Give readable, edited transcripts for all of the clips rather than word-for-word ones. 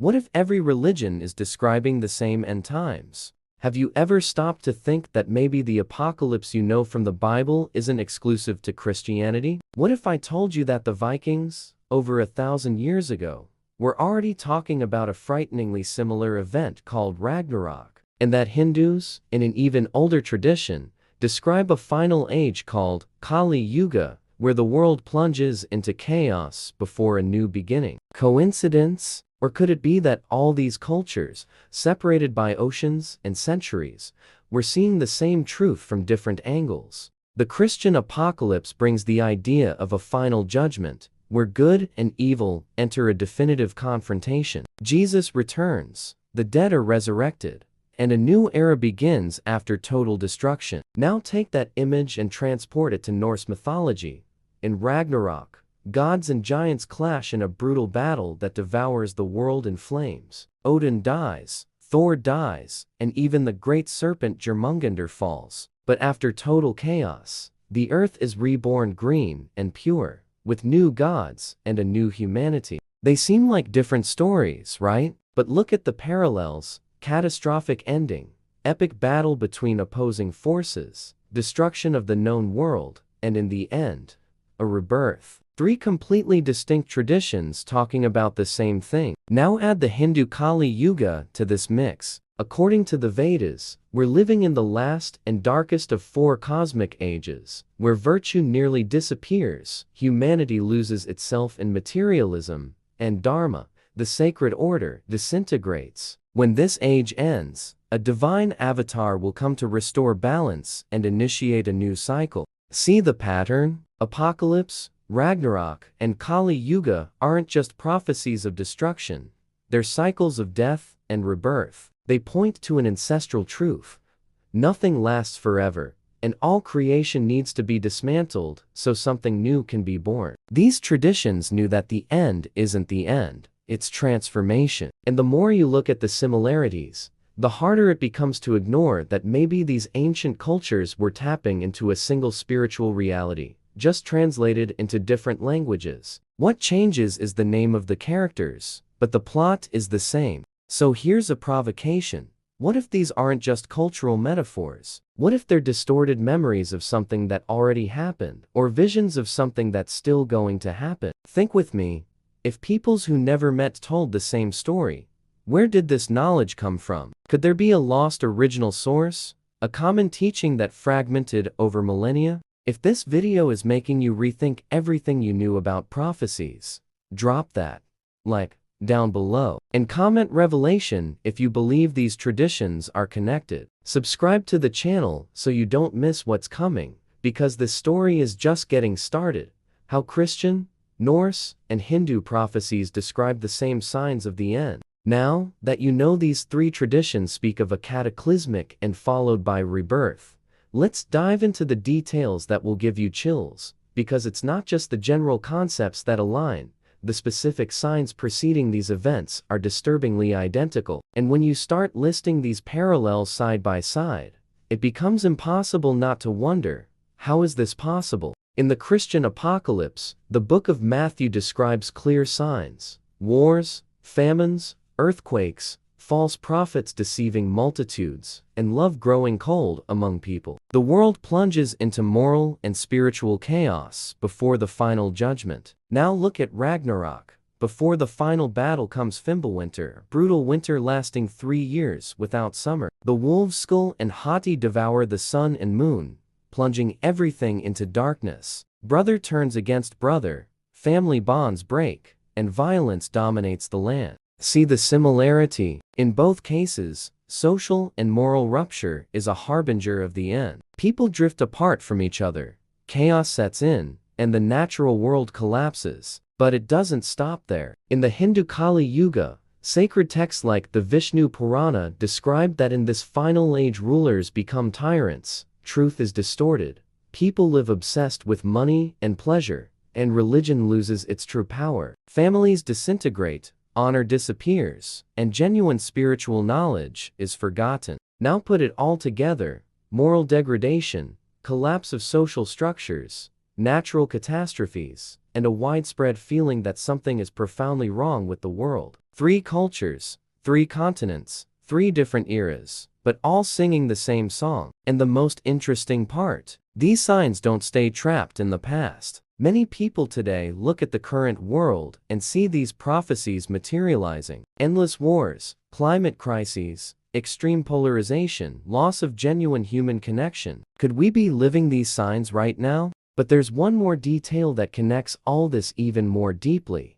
What if every religion is describing the same end times? Have you ever stopped to think that maybe the apocalypse you know from the Bible isn't exclusive to Christianity? What if I told you that the Vikings, over 1,000 years ago, were already talking about a frighteningly similar event called Ragnarok, and that Hindus, in an even older tradition, describe a final age called Kali Yuga, where the world plunges into chaos before a new beginning? Coincidence? Or could it be that all these cultures, separated by oceans and centuries, were seeing the same truth from different angles? The Christian apocalypse brings the idea of a final judgment, where good and evil enter a definitive confrontation. Jesus returns, the dead are resurrected, and a new era begins after total destruction. Now take that image and transport it to Norse mythology. In Ragnarok, gods and giants clash in a brutal battle that devours the world in flames. Odin dies, Thor dies, and even the great serpent Jormungandr falls. But after total chaos, the earth is reborn green and pure, with new gods and a new humanity. They seem like different stories, right? But look at the parallels: catastrophic ending, epic battle between opposing forces, destruction of the known world, and in the end, a rebirth. Three completely distinct traditions talking about the same thing. Now add the Hindu Kali Yuga to this mix. According to the Vedas, we're living in the last and darkest of four cosmic ages, where virtue nearly disappears, humanity loses itself in materialism, and Dharma, the sacred order, disintegrates. When this age ends, a divine avatar will come to restore balance and initiate a new cycle. See the pattern? Apocalypse, Ragnarok, and Kali Yuga aren't just prophecies of destruction, they're cycles of death and rebirth. They point to an ancestral truth: nothing lasts forever, and all creation needs to be dismantled so something new can be born. These traditions knew that the end isn't the end, it's transformation. And the more you look at the similarities, the harder it becomes to ignore that maybe these ancient cultures were tapping into a single spiritual reality, just translated into different languages. What changes is the name of the characters, but the plot is the same. So here's a provocation. What if these aren't just cultural metaphors? What if they're distorted memories of something that already happened, or visions of something that's still going to happen? Think with me. If peoples who never met told the same story, where did this knowledge come from? Could there be a lost original source? A common teaching that fragmented over millennia? If this video is making you rethink everything you knew about prophecies, drop that like down below and comment revelation if you believe these traditions are connected. Subscribe to the channel so you don't miss what's coming, because this story is just getting started. How Christian, Norse, and Hindu prophecies describe the same signs of the end. Now that you know these three traditions speak of a cataclysmic and followed by rebirth, let's dive into the details that will give you chills, because it's not just the general concepts that align, the specific signs preceding these events are disturbingly identical. And when you start listing these parallels side by side, it becomes impossible not to wonder, how is this possible? In the Christian apocalypse, the book of Matthew describes clear signs: wars, famines, earthquakes, false prophets deceiving multitudes, and love growing cold among people. The world plunges into moral and spiritual chaos before the final judgment. Now look at Ragnarok. Before the final battle comes Fimbulwinter, brutal winter lasting 3 years without summer. The wolves Skull and Hati devour the sun and moon, plunging everything into darkness. Brother turns against brother, family bonds break, and violence dominates the land. See the similarity? In both cases, social and moral rupture is a harbinger of the end. People drift apart from each other, chaos sets in, and the natural world collapses. But it doesn't stop there. In the Hindu Kali Yuga, sacred texts like the Vishnu Purana describe that in this final age rulers become tyrants, truth is distorted, people live obsessed with money and pleasure, and religion loses its true power. Families disintegrate, honor disappears, and genuine spiritual knowledge is forgotten. Now put it all together: moral degradation, collapse of social structures, natural catastrophes, and a widespread feeling that something is profoundly wrong with the world. Three cultures, three continents, three different eras, but all singing the same song. And the most interesting part, these signs don't stay trapped in the past. Many people today look at the current world and see these prophecies materializing. Endless wars, climate crises, extreme polarization, loss of genuine human connection. Could we be living these signs right now? But there's one more detail that connects all this even more deeply.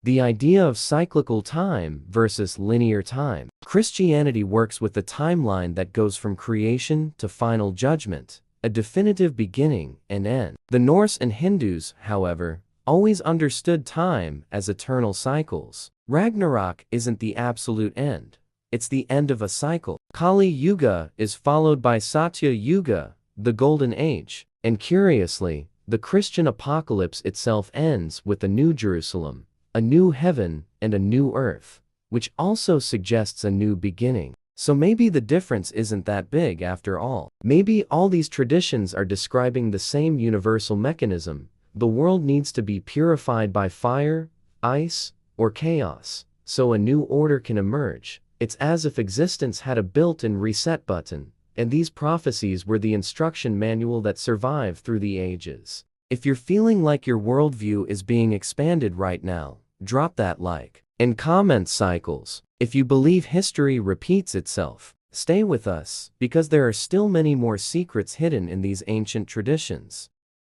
The idea of cyclical time versus linear time. Christianity works with the timeline that goes from creation to final judgment, a definitive beginning and end. The Norse and Hindus, however, always understood time as eternal cycles. Ragnarok isn't the absolute end. It's the end of a cycle. Kali Yuga is followed by Satya Yuga, the Golden Age. And curiously, the Christian apocalypse itself ends with a new Jerusalem, a new heaven, and a new earth, which also suggests a new beginning. So maybe the difference isn't that big after all. Maybe all these traditions are describing the same universal mechanism. The world needs to be purified by fire, ice, or chaos, so a new order can emerge. It's as if existence had a built-in reset button, and these prophecies were the instruction manual that survived through the ages. If you're feeling like your worldview is being expanded right now, drop that like and comment cycles. If you believe history repeats itself, stay with us, because there are still many more secrets hidden in these ancient traditions.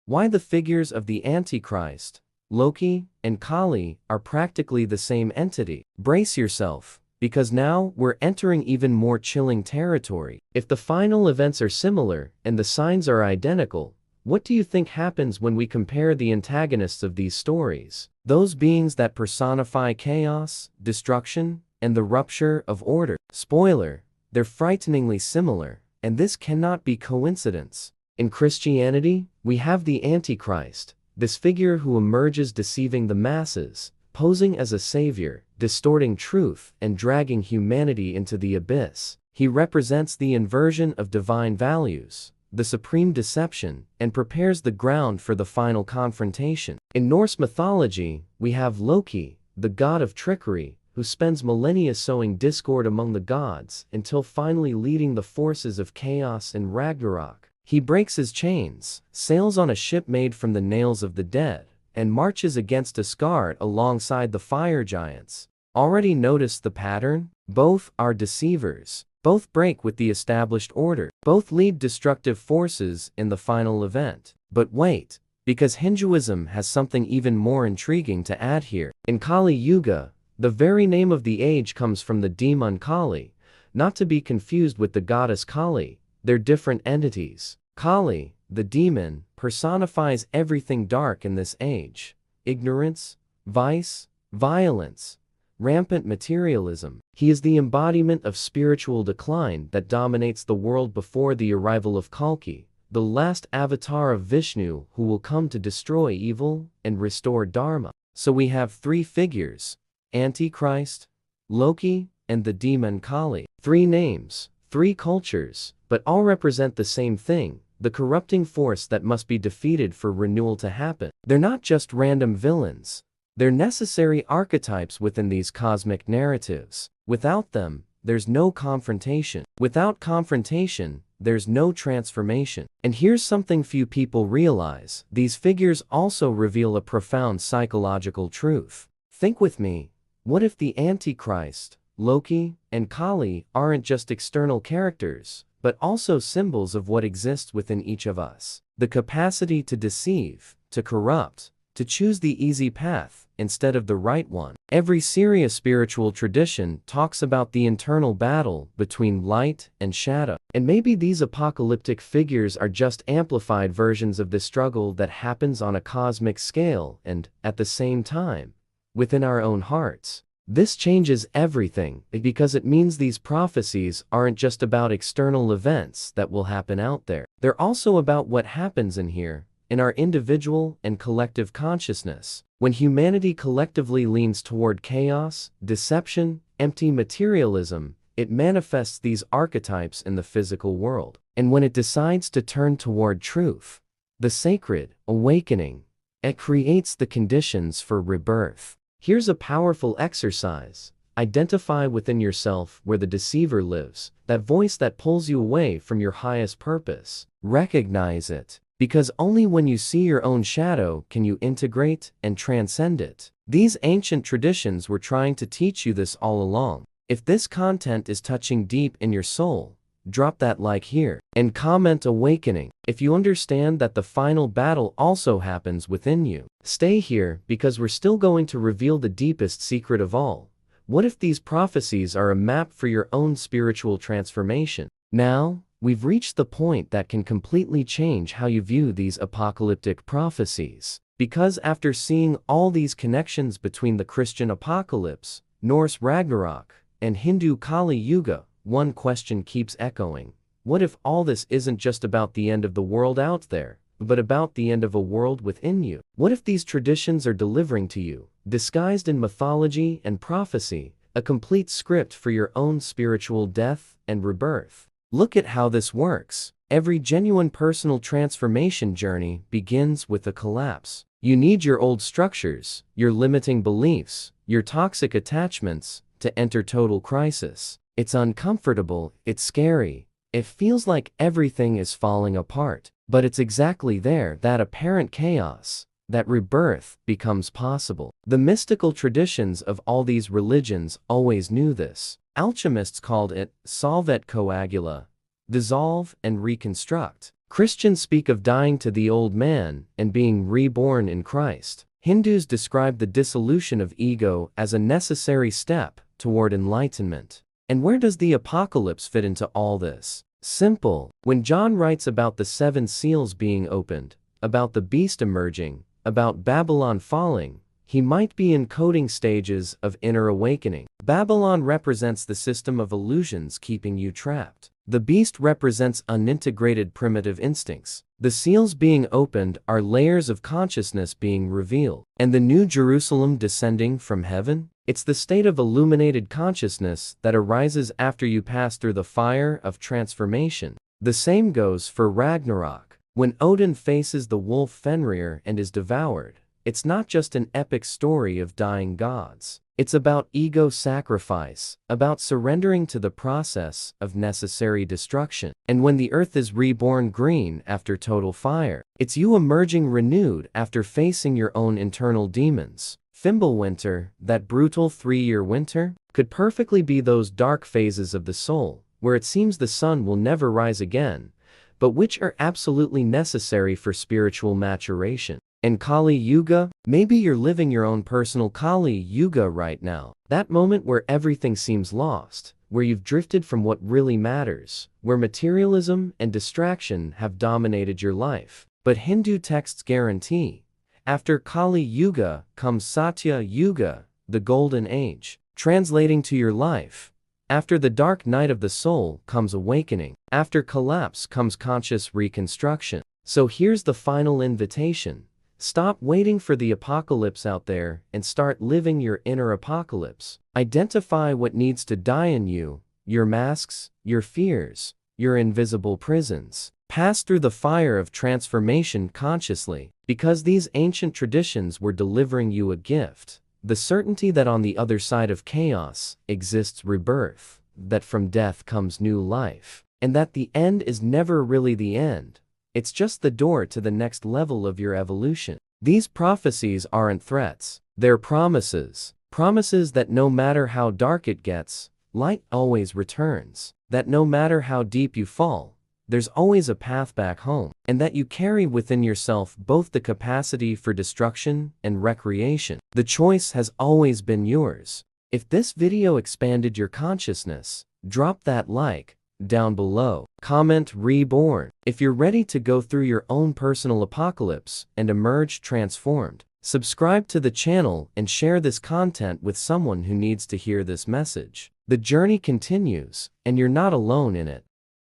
Why the figures of the Antichrist, Loki, and Kali are practically the same entity. Brace yourself, because now we're entering even more chilling territory. If the final events are similar and the signs are identical, what do you think happens when we compare the antagonists of these stories? Those beings that personify chaos, destruction, and the rupture of order. Spoiler, they're frighteningly similar, and this cannot be coincidence. In Christianity, we have the Antichrist, this figure who emerges deceiving the masses, posing as a savior, distorting truth, and dragging humanity into the abyss. He represents the inversion of divine values, the supreme deception, and prepares the ground for the final confrontation. In Norse mythology, we have Loki, the god of trickery, who spends millennia sowing discord among the gods until finally leading the forces of chaos in Ragnarok. He breaks his chains, sails on a ship made from the nails of the dead, and marches against Asgard alongside the fire giants. Already noticed the pattern? Both are deceivers. Both break with the established order. Both lead destructive forces in the final event. But wait, because Hinduism has something even more intriguing to add here. In Kali Yuga, the very name of the age comes from the demon Kali, not to be confused with the goddess Kali. They're different entities. Kali, the demon, personifies everything dark in this age: ignorance, vice, violence, rampant materialism. He is the embodiment of spiritual decline that dominates the world before the arrival of Kalki, the last avatar of Vishnu who will come to destroy evil and restore Dharma. So we have three figures: Antichrist, Loki, and the demon Kali. Three names, three cultures, but all represent the same thing: the corrupting force that must be defeated for renewal to happen. They're not just random villains. They're necessary archetypes within these cosmic narratives. Without them, there's no confrontation. Without confrontation, there's no transformation. And here's something few people realize: these figures also reveal a profound psychological truth. Think with me, what if the Antichrist, Loki, and Kali aren't just external characters, but also symbols of what exists within each of us? The capacity to deceive, to corrupt, to choose the easy path instead of the right one. Every serious spiritual tradition talks about the internal battle between light and shadow. And maybe these apocalyptic figures are just amplified versions of this struggle that happens on a cosmic scale and, at the same time, within our own hearts. This changes everything, because it means these prophecies aren't just about external events that will happen out there. They're also about what happens in here, in our individual and collective consciousness. When humanity collectively leans toward chaos, deception, empty materialism, it manifests these archetypes in the physical world. And when it decides to turn toward truth, the sacred, awakening, it creates the conditions for rebirth. Here's a powerful exercise. Identify within yourself where the deceiver lives, that voice that pulls you away from your highest purpose. Recognize it, because only when you see your own shadow can you integrate and transcend it. These ancient traditions were trying to teach you this all along. If this content is touching deep in your soul, drop that like here and comment awakening. If you understand that the final battle also happens within you, stay here because we're still going to reveal the deepest secret of all. What if these prophecies are a map for your own spiritual transformation? Now, we've reached the point that can completely change how you view these apocalyptic prophecies. Because after seeing all these connections between the Christian apocalypse, Norse Ragnarok, and Hindu Kali Yuga, one question keeps echoing. What if all this isn't just about the end of the world out there, but about the end of a world within you? What if these traditions are delivering to you, disguised in mythology and prophecy, a complete script for your own spiritual death and rebirth? Look at how this works. Every genuine personal transformation journey begins with a collapse. You need your old structures, your limiting beliefs, your toxic attachments to enter total crisis. It's uncomfortable, it's scary, it feels like everything is falling apart, but it's exactly there, that apparent chaos, that rebirth becomes possible. The mystical traditions of all these religions always knew this. Alchemists called it solvet coagula, dissolve and reconstruct. Christians speak of dying to the old man and being reborn in Christ. Hindus describe the dissolution of ego as a necessary step toward enlightenment. And where does the apocalypse fit into all this? Simple. When John writes about the 7 seals being opened, about the beast emerging, about Babylon falling, he might be in coding stages of inner awakening. Babylon represents the system of illusions keeping you trapped. The beast represents unintegrated primitive instincts. The seals being opened are layers of consciousness being revealed. And the New Jerusalem descending from heaven? It's the state of illuminated consciousness that arises after you pass through the fire of transformation. The same goes for Ragnarok. When Odin faces the wolf Fenrir and is devoured, it's not just an epic story of dying gods. It's about ego sacrifice, about surrendering to the process of necessary destruction. And when the earth is reborn green after total fire, it's you emerging renewed after facing your own internal demons. Fimbulwinter, that brutal 3-year winter, could perfectly be those dark phases of the soul, where it seems the sun will never rise again, but which are absolutely necessary for spiritual maturation. And Kali Yuga, maybe you're living your own personal Kali Yuga right now. That moment where everything seems lost, where you've drifted from what really matters, where materialism and distraction have dominated your life. But Hindu texts guarantee, after Kali Yuga comes Satya Yuga, the golden age. Translating to your life, after the dark night of the soul comes awakening. After collapse comes conscious reconstruction. So here's the final invitation. Stop waiting for the apocalypse out there and start living your inner apocalypse. Identify what needs to die in you, your masks, your fears, your invisible prisons. Pass through the fire of transformation consciously, because these ancient traditions were delivering you a gift. The certainty that on the other side of chaos exists rebirth, that from death comes new life, and that the end is never really the end. It's just the door to the next level of your evolution. These prophecies aren't threats, they're promises. Promises that no matter how dark it gets, light always returns. That no matter how deep you fall, there's always a path back home. And that you carry within yourself both the capacity for destruction and recreation. The choice has always been yours. If this video expanded your consciousness, drop that like down below. Comment reborn if you're ready to go through your own personal apocalypse and emerge transformed. Subscribe to the channel and share this content with someone who needs to hear this message. The journey continues, and you're not alone in it.